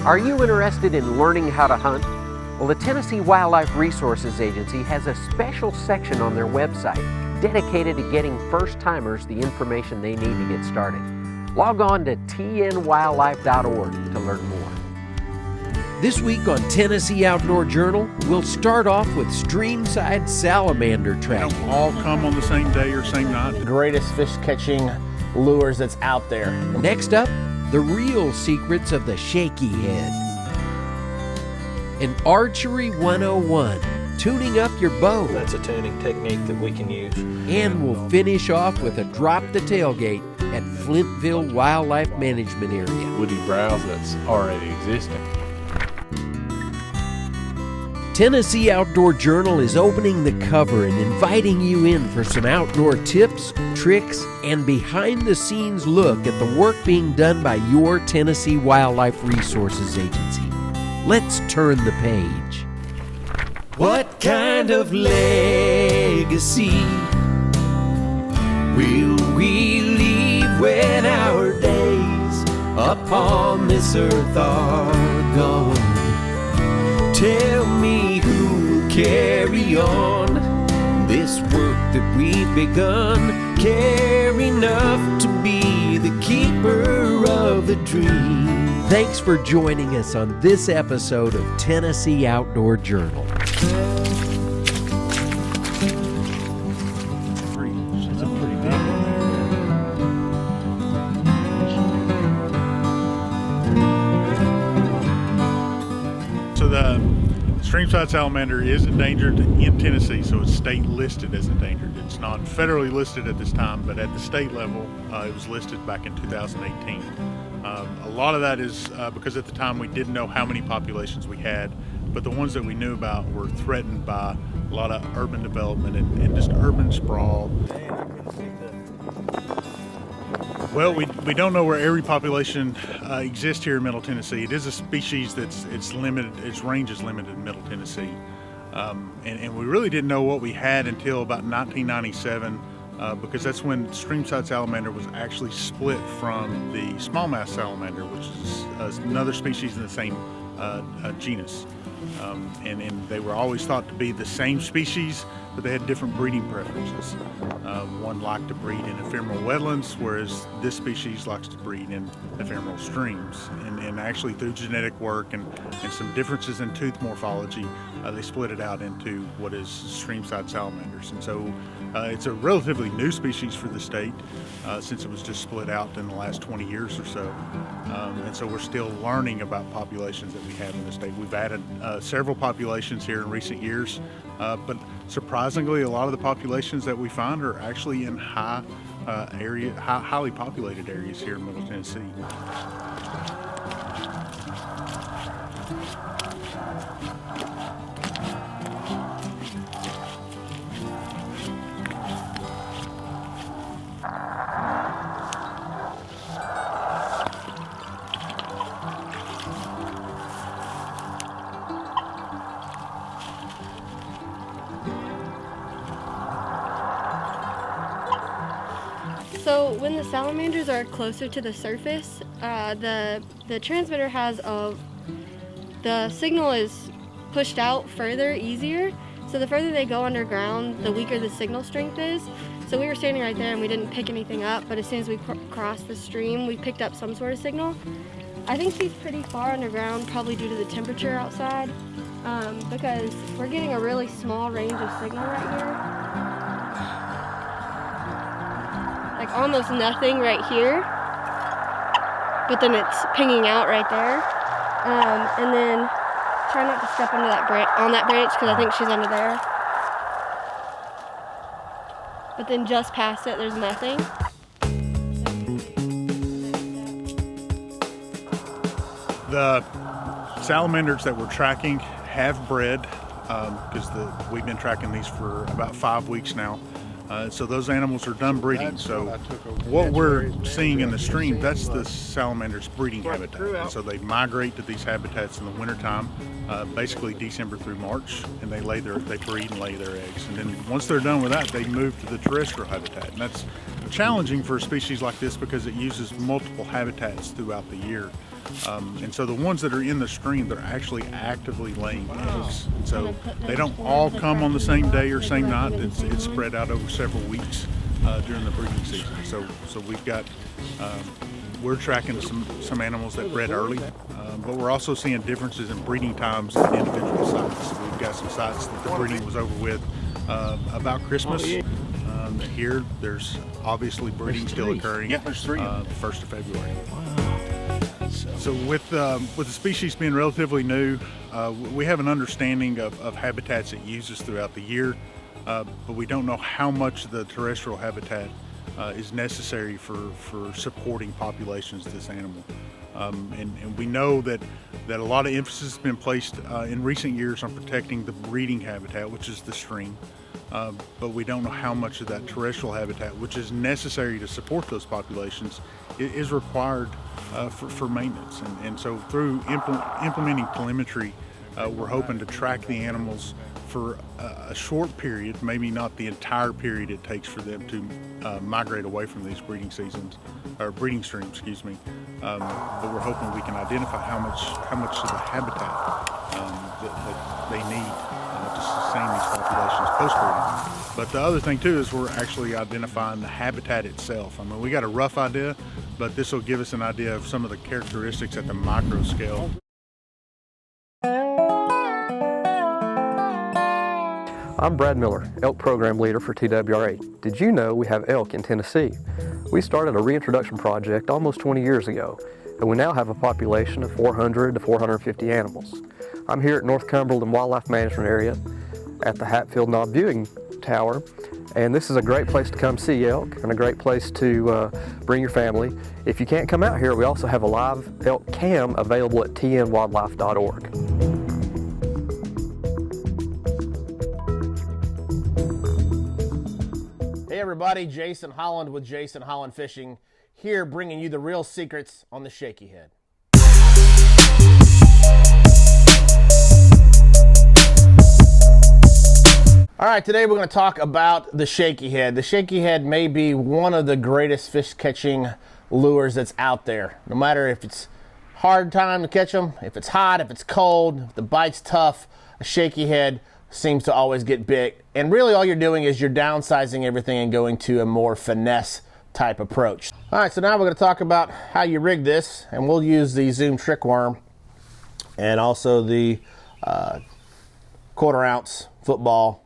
Are you interested in learning how to hunt? Well, the Tennessee Wildlife Resources Agency has a special section on their website dedicated to getting first-timers the information they need to get started. Log on to tnwildlife.org to learn more. This week on Tennessee Outdoor Journal, we'll start off with Stream-side Salamander Tracking. They don't all come on the same day or same night. The greatest fish catching lures that's out there. Next up, the real secrets of the Shaky Head. And Archery 101, tuning up your bow. That's a tuning technique that we can use. And we'll finish off with a Drop the Tailgate at Flintville WMA Management area. Woody browse that's already existing. Tennessee Outdoor Journal is opening the cover and inviting you in for some outdoor tips, tricks, and behind-the-scenes look at the work being done by your Tennessee Wildlife Resources Agency. Let's turn the page. What kind of legacy will we leave when our days upon this earth are gone? Tell me who will carry on this work that we've begun, care enough to be the keeper of the dream. Thanks for joining us on this episode of Tennessee Outdoor Journal. So the Stream-side salamander is endangered in Tennessee, so it's state listed as endangered. It's not federally listed at this time, but at the state level, it was listed back in 2018. A lot of that is because at the time we didn't know how many populations we had, but the ones that we knew about were threatened by a lot of urban development and just urban sprawl. Well, we don't know where every population exists here in Middle Tennessee. It is a species it's limited, its range is limited in Middle Tennessee. And we really didn't know what we had until about 1997, because that's when Stream-side salamander was actually split from the smallmouth salamander, which is another species in the same genus. And they were always thought to be the same species, but they had different breeding preferences. One liked to breed in ephemeral wetlands, whereas this species likes to breed in ephemeral streams. And actually through genetic work and some differences in tooth morphology, they split it out into what is stream-side salamanders. And so it's a relatively new species for the state, since it was just split out in the last 20 years or so. And so we're still learning about populations that we have in the state. We've added several populations here in recent years, but surprisingly, a lot of the populations that we find are actually in highly populated areas here in Middle Tennessee. So when the salamanders are closer to the surface, the transmitter has the signal is pushed out further, easier. So the further they go underground, the weaker the signal strength is. So we were standing right there and we didn't pick anything up, but as soon as we crossed the stream, we picked up some sort of signal. I think he's pretty far underground, probably due to the temperature outside, because we're getting a really small range of signal right here. Like almost nothing right here, but then it's pinging out right there. And then try not to step under that branch because I think she's under there. But then just past it, there's nothing. The salamanders that we're tracking have bred, because we've been tracking these for about 5 weeks now. So those animals are done breeding. So what we're seeing in the stream, that's the salamander's breeding habitat. And so they migrate to these habitats in the wintertime, basically December through March, and they breed and lay their eggs. And then once they're done with that, they move to the terrestrial habitat. And that's challenging for a species like this because it uses multiple habitats throughout the year. And so the ones that are in the stream, they're actually actively laying eggs. And so they don't all come on the same day or same night. It's spread out over several weeks during the breeding season. So we've got, we're tracking some animals that bred early, but we're also seeing differences in breeding times in individual sites. So we've got some sites that the breeding was over with about Christmas. Here, there's obviously breeding still occurring the 1st of February. So with the species being relatively new, we have an understanding of habitats it uses throughout the year, but we don't know how much the terrestrial habitat is necessary for supporting populations of this animal. And we know that a lot of emphasis has been placed in recent years on protecting the breeding habitat, which is the stream. But we don't know how much of that terrestrial habitat, which is necessary to support those populations, is required for maintenance. And so through implementing telemetry, we're hoping to track the animals for a short period, maybe not the entire period it takes for them to migrate away from these breeding seasons, or breeding streams, excuse me. But we're hoping we can identify how much of the habitat that they need to sustain these populations post-breeding. But the other thing too is we're actually identifying the habitat itself. I mean, we got a rough idea, but this will give us an idea of some of the characteristics at the micro scale. I'm Brad Miller, elk program leader for TWRA. Did you know we have elk in Tennessee? We started a reintroduction project almost 20 years ago, and we now have a population of 400 to 450 animals. I'm here at North Cumberland Wildlife Management area at the Hatfield Knob Viewing Tower, and this is a great place to come see elk and a great place to bring your family. If you can't come out here, we also have a live elk cam available at tnwildlife.org. Hey everybody, Jason Holland with Jason Holland Fishing, here bringing you the real secrets on the Shaky Head. All right, today we're going to talk about the Shaky Head. The Shaky Head may be one of the greatest fish catching lures that's out there. No matter if it's hard time to catch them, if it's hot, if it's cold, if the bite's tough, a Shaky Head seems to always get big. And really all you're doing is you're downsizing everything and going to a more finesse type approach. All right, so now we're going to talk about how you rig this, and we'll use the Zoom trick worm and also the 1/4 ounce football.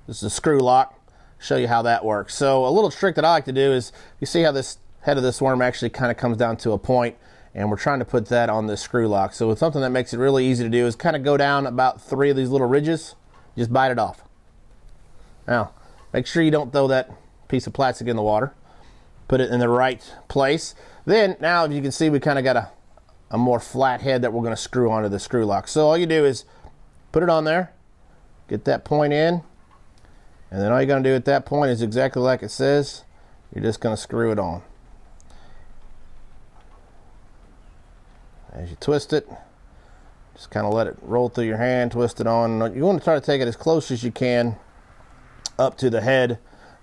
This is a screw lock. Show you how that works. So a little trick that I like to do is, you see how this head of this worm actually kind of comes down to a point, and we're trying to put that on the screw lock. So it's something that makes it really easy to do is kind of go down about 3 of these little ridges, just bite it off. Now, make sure you don't throw that piece of plastic in the water. Put it in the right place. Then, now you can see we kind of got a more flat head that we're going to screw onto the screw lock. So all you do is put it on there, get that point in, and then all you're going to do at that point is exactly like it says. You're just going to screw it on. As you twist it, just kind of let it roll through your hand, twist it on. You want to try to take it as close as you can up to the head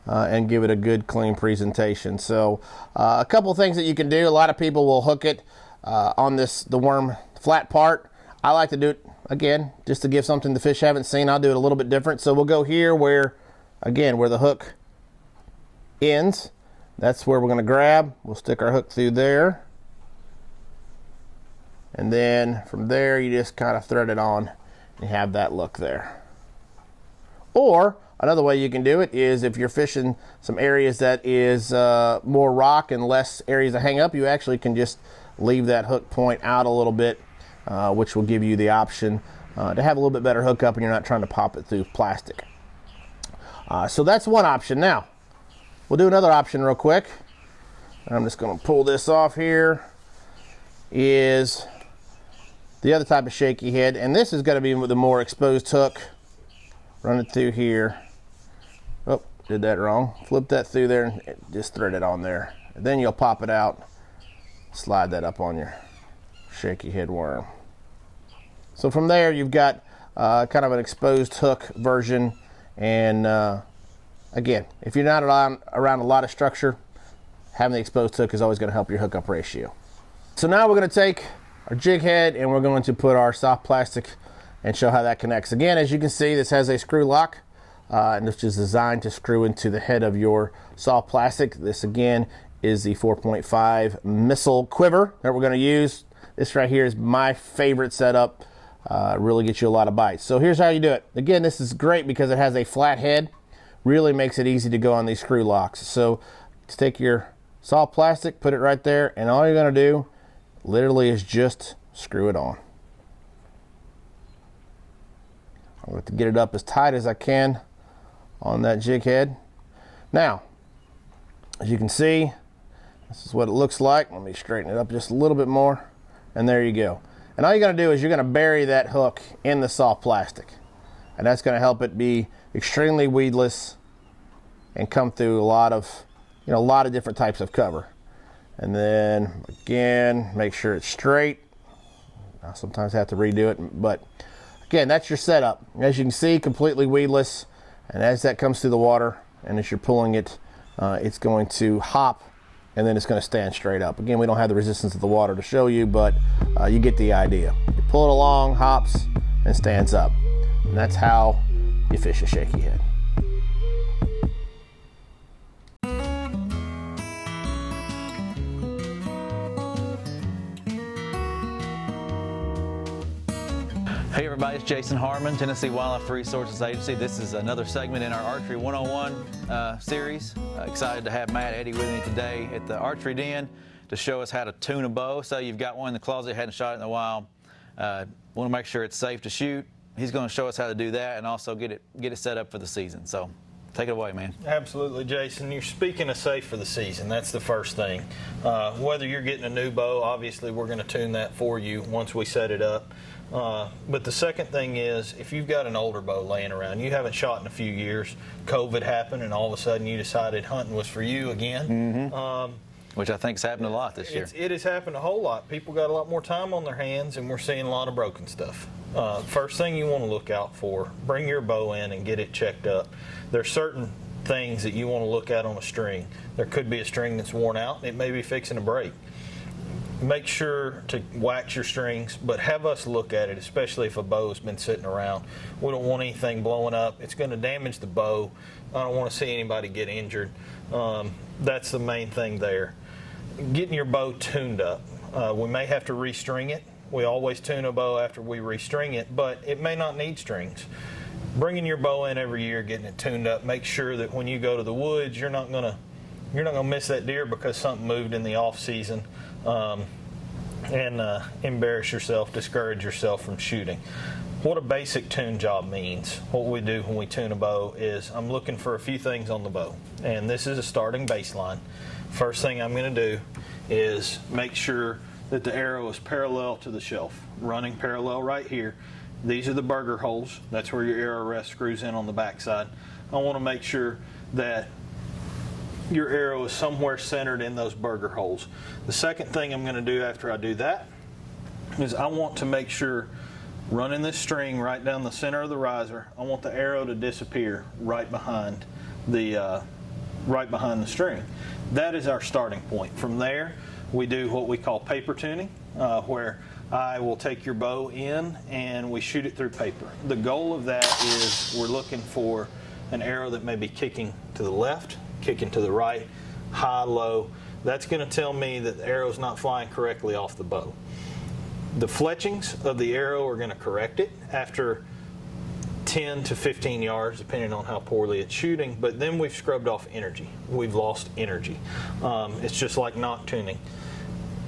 and give it a good clean presentation. So a couple things that you can do. A lot of people will hook it on the worm flat part. I like to do it, again, just to give something the fish haven't seen. I'll do it a little bit different. So we'll go here where the hook ends. That's where we're going to grab. We'll stick our hook through there. And then from there, you just kind of thread it on and have that look there. Or another way you can do it is if you're fishing some areas that is more rock and less areas to hang up, you actually can just leave that hook point out a little bit, which will give you the option to have a little bit better hookup and you're not trying to pop it through plastic. So that's one option. Now, we'll do another option real quick. I'm just going to pull this off here. Is the other type of Shaky Head, and this is going to be with a more exposed hook. Run it through here. Oh, did that wrong. Flip that through there and just thread it on there. And then you'll pop it out, slide that up on your Shaky Head worm. So from there, you've got kind of an exposed hook version. And again, if you're not around a lot of structure, having the exposed hook is always going to help your hookup ratio. So now we're going to take our jig head, and we're going to put our soft plastic and show how that connects. Again, as you can see, this has a screw lock, and which is designed to screw into the head of your soft plastic. This again is the 4.5 missile quiver that we're going to use. This right here is my favorite setup. Really gets you a lot of bites. So here's how you do it. Again, this is great because it has a flat head. Really makes it easy to go on these screw locks. So to take your soft plastic, put it right there, and all you're going to do literally is just screw it on. I'm going to get it up as tight as I can on that jig head. Now, as you can see, this is what it looks like. Let me straighten it up just a little bit more, and there you go. And all you're going to do is you're going to bury that hook in the soft plastic, and that's going to help it be extremely weedless and come through a lot of different types of cover. And then again, make sure it's straight. I sometimes have to redo it, but again, that's your setup. As you can see, completely weedless, and as that comes through the water and as you're pulling it, it's going to hop, and then it's going to stand straight up. Again, we don't have the resistance of the water to show you, but you get the idea. You pull it along, hops, and stands up. And that's how you fish a shaky head. Hey everybody, it's Jason Harmon, Tennessee Wildlife Resources Agency. This is another segment in our Archery 101 series. Excited to have Matt Eddy with me today at the Archery Den to show us how to tune a bow. So you've got one in the closet, hadn't shot it in a while. Want to make sure it's safe to shoot. He's going to show us how to do that and also get it set up for the season. So take it away, man. Absolutely, Jason. You're speaking of safe for the season. That's the first thing. Whether you're getting a new bow, obviously we're going to tune that for you once we set it up. But the second thing is, if you've got an older bow laying around, you haven't shot in a few years, COVID happened, and all of a sudden you decided hunting was for you again. Mm-hmm. Which I think has happened a lot this year. It has happened a whole lot. People got a lot more time on their hands, and we're seeing a lot of broken stuff. First thing you want to look out for, bring your bow in and get it checked up. There's certain things that you want to look at on a string. There could be a string that's worn out. It may be fixing to break. Make sure to wax your strings, but have us look at it, especially if a bow's been sitting around. We don't want anything blowing up. It's going to damage the bow. I don't want to see anybody get injured. That's the main thing there. Getting your bow tuned up. We may have to restring it. We always tune a bow after we restring it, but it may not need strings. Bringing your bow in every year, getting it tuned up, make sure that when you go to the woods, you're not gonna miss that deer because something moved in the off season, and embarrass yourself, discourage yourself from shooting. What a basic tune job means, what we do when we tune a bow is I'm looking for a few things on the bow, and this is a starting baseline. First thing I'm going to do is make sure that the arrow is parallel to the shelf, running parallel right here. These are the burger holes. That's where your arrow rest screws in on the backside. I want to make sure that your arrow is somewhere centered in those burger holes. The second thing I'm going to do after I do that is I want to make sure, running this string right down the center of the riser, I want the arrow to disappear right behind the string. That is our starting point. From there, we do what we call paper tuning, where I will take your bow in and we shoot it through paper. The goal of that is we're looking for an arrow that may be kicking to the left, kicking to the right, high, low. That's going to tell me that the arrow's not flying correctly off the bow. The fletchings of the arrow are going to correct it after 10 to 15 yards, depending on how poorly it's shooting, but then we've scrubbed off energy. We've lost energy. It's just like nock tuning.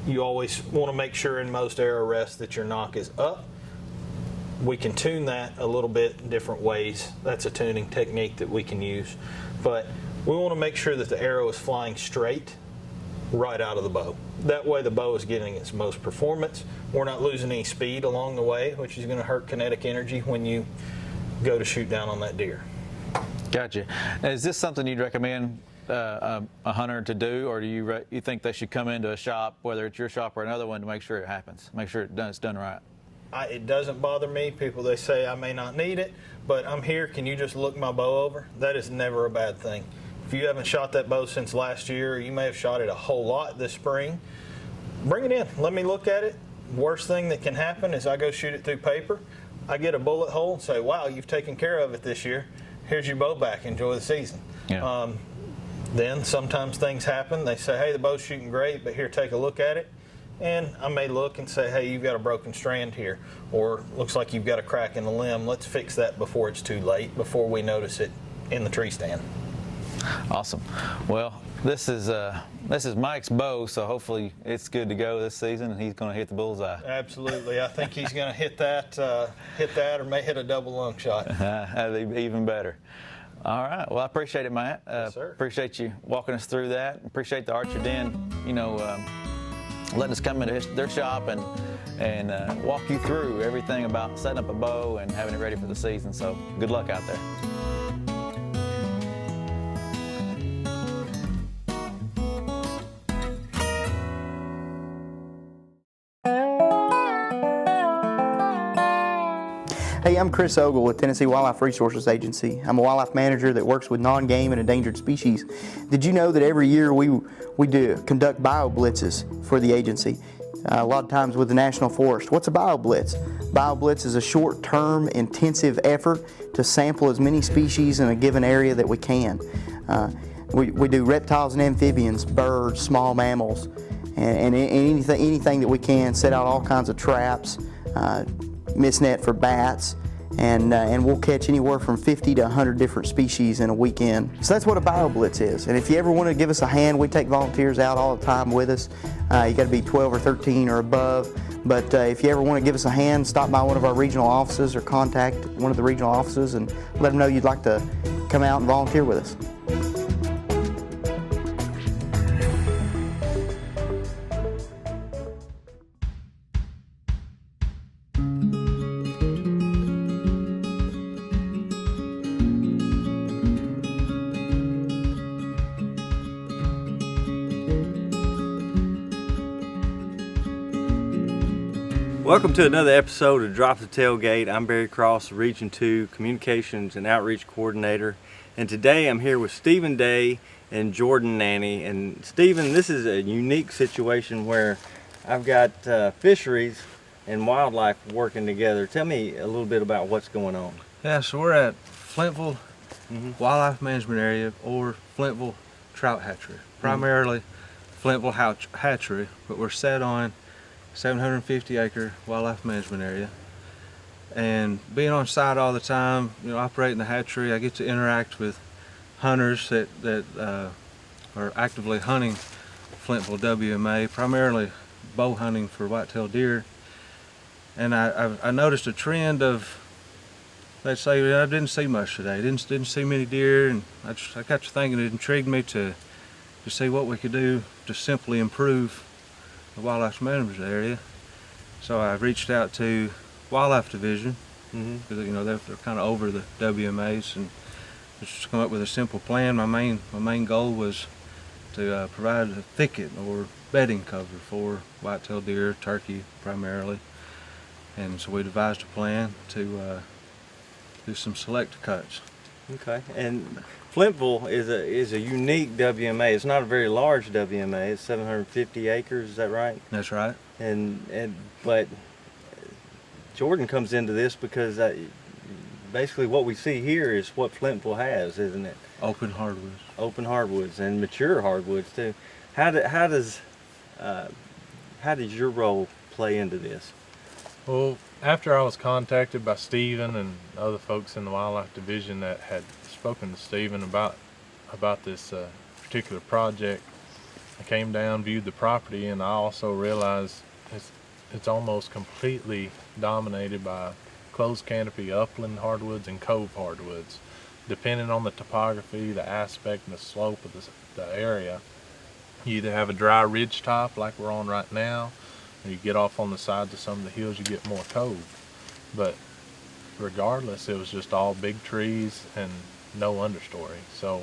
You always want to make sure in most arrow rests that your nock is up. We can tune that a little bit in different ways. That's a tuning technique that we can use. But we want to make sure that the arrow is flying straight right out of the bow. That way the bow is getting its most performance. We're not losing any speed along the way, which is going to hurt kinetic energy when you go to shoot down on that deer. Gotcha. Now, is this something you'd recommend a hunter to do, or do you think they should come into a shop, whether it's your shop or another one, to make sure it happens, make sure it's done right? It doesn't bother me. People, they say I may not need it, but I'm here. Can you just look my bow over? That is never a bad thing. If you haven't shot that bow since last year, or you may have shot it a whole lot this spring, bring it in. Let me look at it. Worst thing that can happen is I go shoot it through paper. I get a bullet hole and say, wow, you've taken care of it this year. Here's your bow back. Enjoy the season. Yeah. Then sometimes things happen. They say, hey, the bow's shooting great, but here, take a look at it. And I may look and say, hey, you've got a broken strand here, or looks like you've got a crack in the limb. Let's fix that before it's too late, before we notice it in the tree stand. Awesome. Well, this is Mike's bow, so hopefully it's good to go this season, and he's going to hit the bullseye. Absolutely. I think he's going to hit that, or may hit a double lung shot. That'd be even better. All right. Well, I appreciate it, Matt. Yes, sir. Appreciate you walking us through that. Appreciate the Archery Den, letting us come into their shop and walk you through everything about setting up a bow and having it ready for the season. So good luck out there. Hey, I'm Chris Ogle with Tennessee Wildlife Resources Agency. I'm a wildlife manager that works with non-game and endangered species. Did you know that every year we conduct bio blitzes for the agency? A lot of times with the National Forest. What's a bio blitz? Bio blitz is a short-term intensive effort to sample as many species in a given area that we can. We do reptiles and amphibians, birds, small mammals, and anything that we can. Set out all kinds of traps, mist net for bats, and we'll catch anywhere from 50 to 100 different species in a weekend. So that's what a bio blitz is. And if you ever want to give us a hand, we take volunteers out all the time with us. You got to be 12 or 13 or above. But if you ever want to give us a hand, stop by one of our regional offices or contact one of the regional offices and let them know you'd like to come out and volunteer with us. Welcome to another episode of Drop the Tailgate. I'm Barry Cross, Region 2 Communications and Outreach Coordinator. And today I'm here with Stephen Day and Jordan Nanny. And Stephen, this is a unique situation where I've got fisheries and wildlife working together. Tell me a little bit about what's going on. Yeah, so we're at Flintville Wildlife Management Area, or Flintville Trout Hatchery. Primarily Flintville Hatchery, but we're set on 750 acre wildlife management area. And being on site all the time, operating the hatchery, I get to interact with hunters that are actively hunting Flintville WMA, primarily bow hunting for white-tailed deer. And I noticed a trend of, let's say, I didn't see much today, didn't see many deer, and I got to thinking, it intrigued me to see what we could do to simply improve the wildlife management area. So I reached out to Wildlife Division, because they're kind of over the WMAs, and just come up with a simple plan. My main goal was to provide a thicket or bedding cover for white-tailed deer, turkey primarily. And so we devised a plan to do some select cuts. Okay, and Flintville is a unique WMA. It's not a very large WMA. It's 750 acres. Is that right? That's right. But Jordan comes into this because basically what we see here is what Flintville has, isn't it? Open hardwoods. Open hardwoods and mature hardwoods too. How does your role play into this? Well, after I was contacted by Stephen and other folks in the Wildlife Division that had spoken to Stephen about this particular project, I came down, viewed the property, and I also realized it's almost completely dominated by closed canopy upland hardwoods and cove hardwoods. Depending on the topography, the aspect, and the slope of the area, you either have a dry ridge top like we're on right now, or you get off on the sides of some of the hills, you get more cove. But regardless, it was just all big trees and no understory, so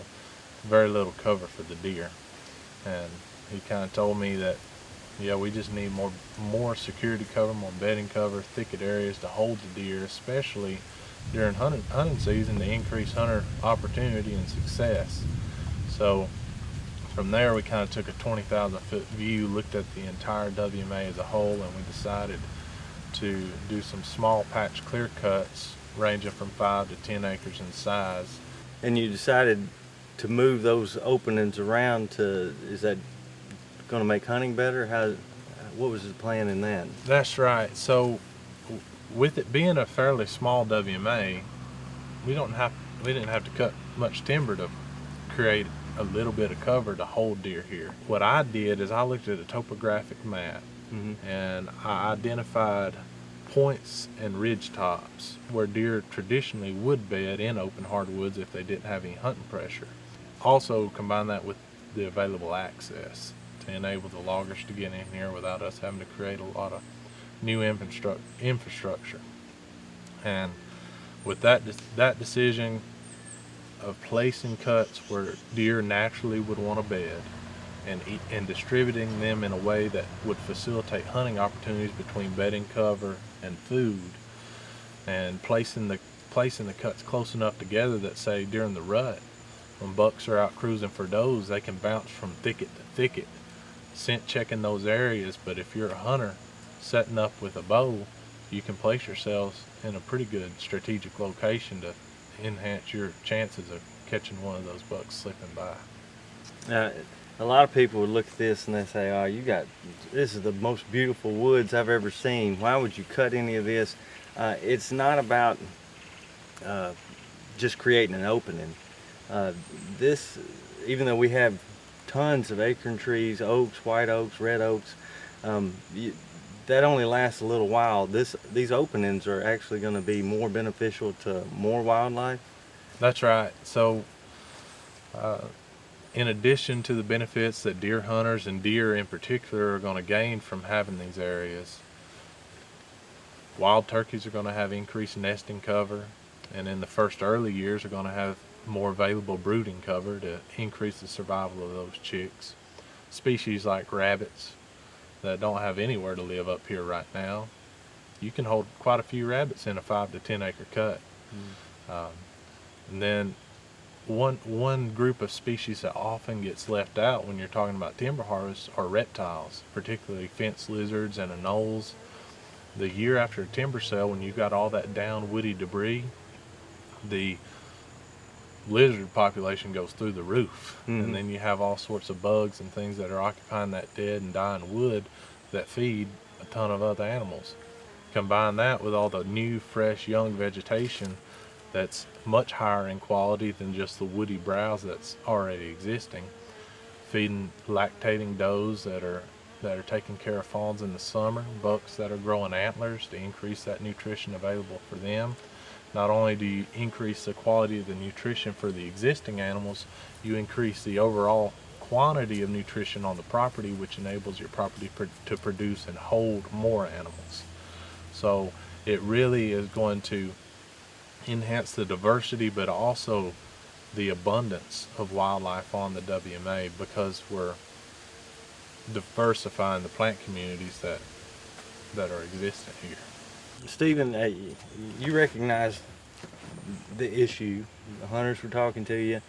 very little cover for the deer. And he kind of told me that, yeah, we just need more security cover, more bedding cover, thicket areas to hold the deer, especially during hunting season, to increase hunter opportunity and success. So From there, we kind of took a 20,000 foot view, looked at the entire WMA as a whole, and we decided to do some small patch clear cuts ranging from 5 to 10 acres in size. And you decided to move those openings around to, is that going to make hunting better? What was the plan in that? That's right. So with it being a fairly small WMA, we didn't have to cut much timber to create a little bit of cover to hold deer here. What I did is I looked at a topographic map, and I identified points and ridge tops where deer traditionally would bed in open hardwoods if they didn't have any hunting pressure. Also combine that with the available access to enable the loggers to get in here without us having to create a lot of new infrastructure. And with that decision of placing cuts where deer naturally would want to bed and distributing them in a way that would facilitate hunting opportunities between bedding cover and food, and placing the cuts close enough together that, say, during the rut, when bucks are out cruising for does, they can bounce from thicket to thicket, scent checking those areas. But if you're a hunter setting up with a bow, you can place yourselves in a pretty good strategic location to enhance your chances of catching one of those bucks slipping by. A lot of people would look at this and they say, oh, this is the most beautiful woods I've ever seen. Why would you cut any of this? It's not about just creating an opening. This, even though we have tons of acorn trees, oaks, white oaks, red oaks, that only lasts a little while. These openings are actually going to be more beneficial to more wildlife. That's right. So in addition to the benefits that deer hunters and deer in particular are going to gain from having these areas, wild turkeys are going to have increased nesting cover, and in the first early years are going to have more available brooding cover to increase the survival of those chicks. Species like rabbits that don't have anywhere to live up here right now, you can hold quite a few rabbits in a 5 to 10 acre cut. And then one group of species that often gets left out when you're talking about timber harvest are reptiles, particularly fence lizards and anoles. The year after a timber sale, when you've got all that down woody debris, the lizard population goes through the roof. And then you have all sorts of bugs and things that are occupying that dead and dying wood that feed a ton of other animals. Combine that with all the new, fresh, young vegetation that's much higher in quality than just the woody browse that's already existing, feeding lactating does that are taking care of fawns in the summer, bucks that are growing antlers to increase that nutrition available for them. Not only do you increase the quality of the nutrition for the existing animals, you increase the overall quantity of nutrition on the property, which enables your property to produce and hold more animals. So it really is going to enhance the diversity, but also the abundance of wildlife on the WMA, because we're diversifying the plant communities that are existent here. Stephen, you recognize the issue. The hunters were talking to you.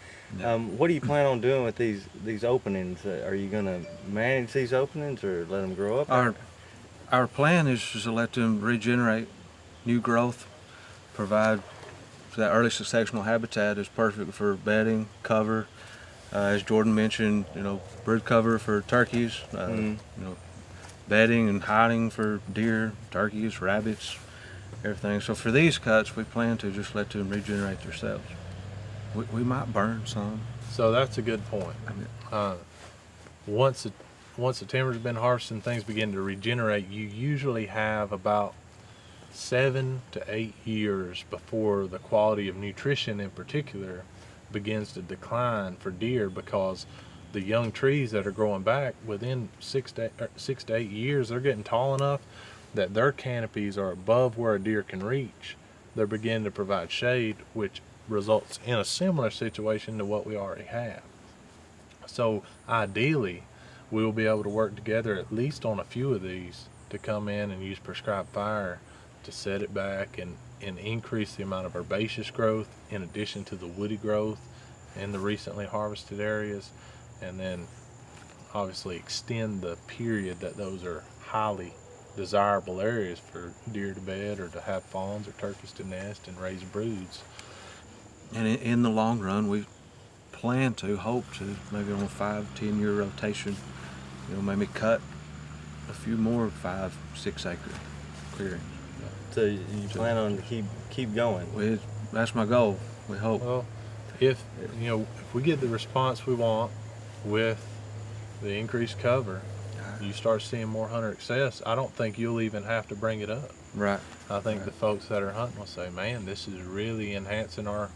What do you plan on doing with these openings? Are you going to manage these openings or let them grow up? Our plan is to let them regenerate, new growth, provide that early successional habitat is perfect for bedding, cover. As Jordan mentioned, brood cover for turkeys, bedding and hiding for deer, turkeys, rabbits, everything. So for these cuts, we plan to just let them regenerate themselves. We might burn some. So that's a good point. Once the timber's been harvested and things begin to regenerate, you usually have about 7 to 8 years before the quality of nutrition in particular begins to decline for deer, because the young trees that are growing back within 6 to 8 years, they're getting tall enough that their canopies are above where a deer can reach. They're beginning to provide shade, which results in a similar situation to what we already have. So ideally, we will be able to work together at least on a few of these to come in and use prescribed fire to set it back and increase the amount of herbaceous growth in addition to the woody growth in the recently harvested areas, and then obviously extend the period that those are highly desirable areas for deer to bed or to have fawns or turkeys to nest and raise broods. And in the long run, we hope to, maybe on a 5-10 year rotation, maybe cut a few more 5-6 acre clearings. So you plan on to keep going? That's my goal. We hope. Well, if we get the response we want with the increased cover, you start seeing more hunter success, I don't think you'll even have to bring it up. Right. I think the folks that are hunting will say, man, this is really enhancing our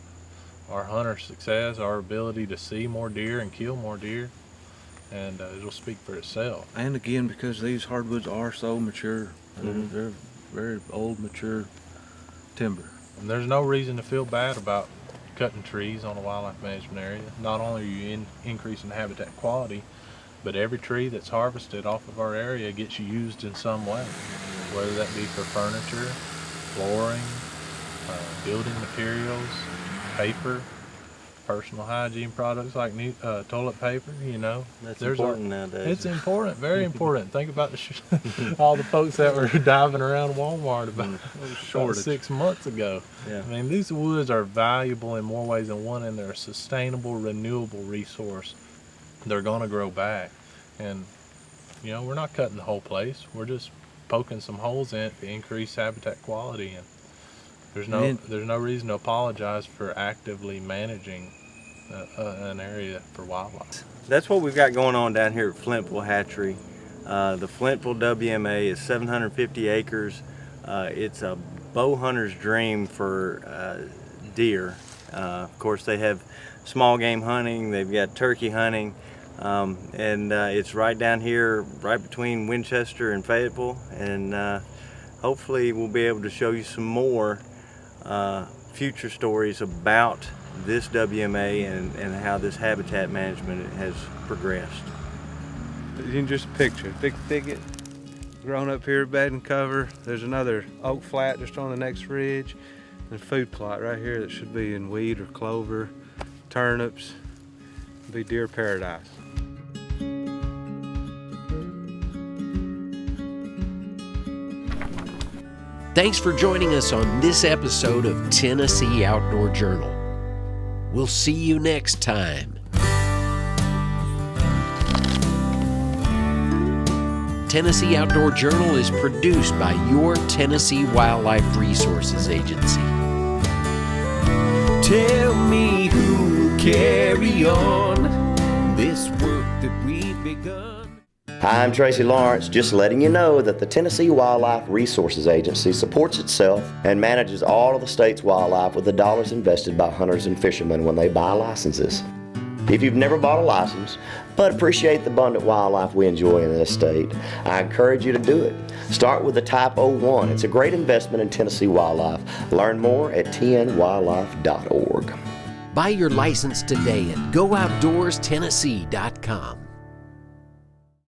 hunter success, our ability to see more deer and kill more deer, and it'll speak for itself. And again, because these hardwoods are so mature, they're very old, mature timber. And there's no reason to feel bad about cutting trees on a wildlife management area. Not only are you increasing habitat quality, but every tree that's harvested off of our area gets used in some way, whether that be for furniture, flooring, building materials, paper, personal hygiene products like toilet paper. That's important nowadays. It's important, very important. Think about all the folks that were diving around Walmart about 6 months ago. Yeah. I mean, these woods are valuable in more ways than one, and they're a sustainable, renewable resource. They're going to grow back, and we're not cutting the whole place. We're just poking some holes in it to increase habitat quality, and there's no reason to apologize for actively managing an area for wildlife. That's what we've got going on down here at Flintville Hatchery. The Flintville WMA is 750 acres. It's a bow hunter's dream for deer. Of course, they have small game hunting, they've got turkey hunting, and it's right down here, right between Winchester and Fayetteville, and hopefully we'll be able to show you some more future stories about this WMA and how this habitat management has progressed. You can just picture big thicket grown up here, bed and cover. There's another oak flat just on the next ridge, and a food plot right here that should be in wheat or clover, turnips. It'll be deer paradise. Thanks for joining us on this episode of Tennessee Outdoor Journal. We'll see you next time. Tennessee Outdoor Journal is produced by your Tennessee Wildlife Resources Agency. Tell me who will carry on this work that we've begun. Hi, I'm Tracy Lawrence, just letting you know that the Tennessee Wildlife Resources Agency supports itself and manages all of the state's wildlife with the dollars invested by hunters and fishermen when they buy licenses. If you've never bought a license, but appreciate the abundant wildlife we enjoy in this state, I encourage you to do it. Start with the Type 01. It's a great investment in Tennessee wildlife. Learn more at tnwildlife.org. Buy your license today at GoOutdoorsTennessee.com.